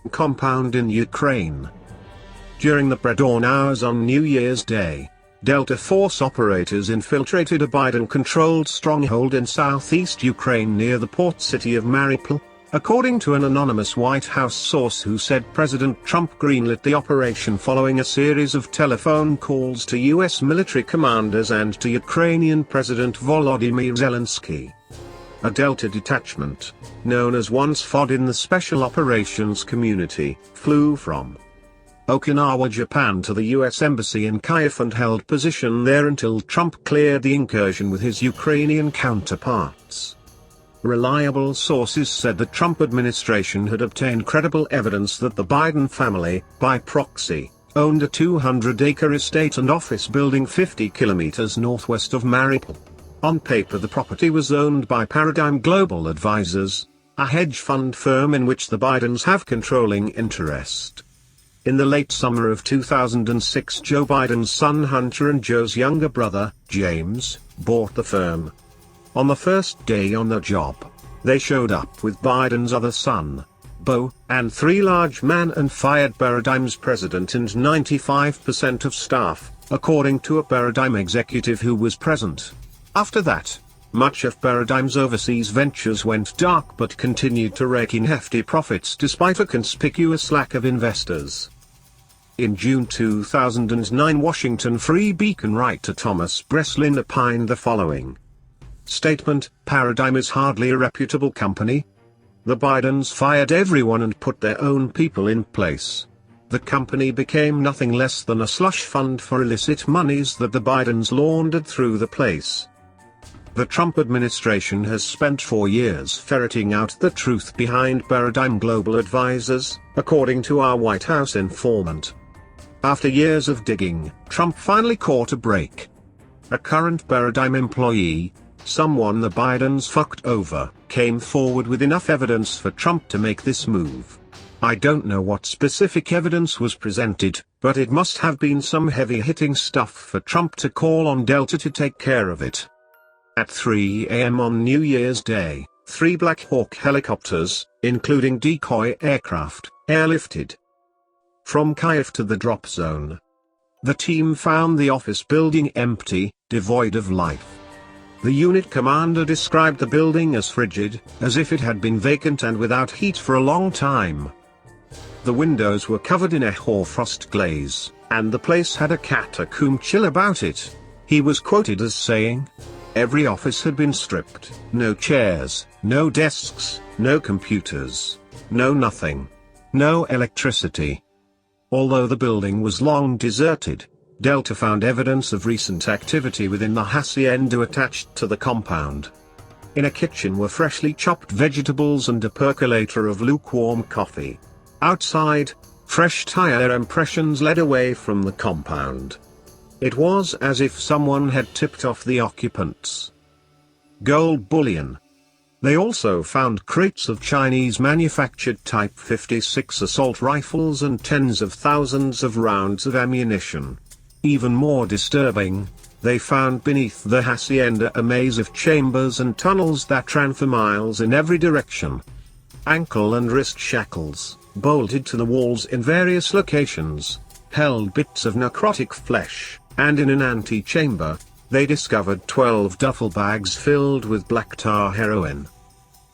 compound in Ukraine. During the predawn hours on New Year's Day, Delta Force operators infiltrated a Biden-controlled stronghold in southeast Ukraine near the port city of Mariupol, according to an anonymous White House source who said President Trump greenlit the operation following a series of telephone calls to U.S. military commanders and to Ukrainian President Volodymyr Zelensky. A Delta detachment, known as once FOD in the Special Operations Community, flew from Okinawa, Japan to the U.S. Embassy in Kyiv and held position there until Trump cleared the incursion with his Ukrainian counterparts. Reliable sources said the Trump administration had obtained credible evidence that the Biden family, by proxy, owned a 200-acre estate and office building 50 kilometers northwest of Mariupol. On paper, the property was owned by Paradigm Global Advisors, a hedge fund firm in which the Bidens have controlling interest. In the late summer of 2006, Joe Biden's son Hunter and Joe's younger brother, James, bought the firm. On the first day on the job, they showed up with Biden's other son, Beau, and 3 large men and fired Paradigm's president and 95% of staff, according to a Paradigm executive who was present. After that, much of Paradigm's overseas ventures went dark but continued to rake in hefty profits despite a conspicuous lack of investors. In June 2009, Washington Free Beacon writer Thomas Breslin opined the following statement: "Paradigm is hardly a reputable company. The Bidens fired everyone and put their own people in place. The company became nothing less than a slush fund for illicit monies that the Bidens laundered through the place." The Trump administration has spent 4 years ferreting out the truth behind Paradigm Global Advisors, according to our White House informant. After years of digging, Trump finally caught a break. A current Paradigm employee, someone the Bidens fucked over, came forward with enough evidence for Trump to make this move. I don't know what specific evidence was presented, but it must have been some heavy-hitting stuff for Trump to call on Delta to take care of it. At 3 a.m. on New Year's Day, 3 Black Hawk helicopters, including decoy aircraft, airlifted from Kyiv to the drop zone. The team found the office building empty, devoid of life. The unit commander described the building as frigid, as if it had been vacant and without heat for a long time. The windows were covered in a hoarfrost glaze, and the place had a catacomb chill about it. He was quoted as saying, "Every office had been stripped, no chairs, no desks, no computers, no nothing. No electricity." Although the building was long deserted, Delta found evidence of recent activity within the hacienda attached to the compound. In a kitchen were freshly chopped vegetables and a percolator of lukewarm coffee. Outside, fresh tire impressions led away from the compound. It was as if someone had tipped off the occupants. Gold bullion. They also found crates of Chinese-manufactured Type 56 assault rifles and tens of thousands of rounds of ammunition. Even more disturbing, they found beneath the hacienda a maze of chambers and tunnels that ran for miles in every direction. Ankle and wrist shackles, bolted to the walls in various locations, held bits of necrotic flesh, and in an antechamber, they discovered 12 duffel bags filled with black tar heroin.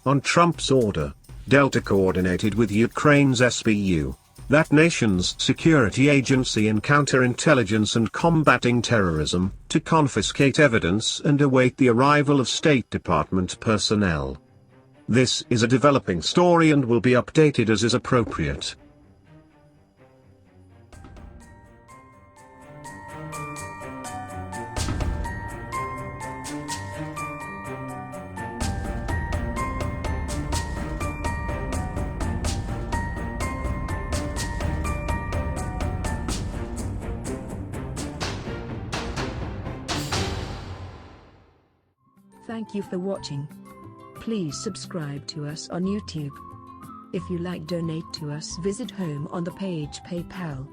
On Trump's order, Delta coordinated with Ukraine's SBU, that nation's security agency in counterintelligence and combating terrorism, to confiscate evidence and await the arrival of State Department personnel. This is a developing story and will be updated as is appropriate. Thank you for watching. Please subscribe to us on YouTube. If you like, donate to us, visit home on the page PayPal.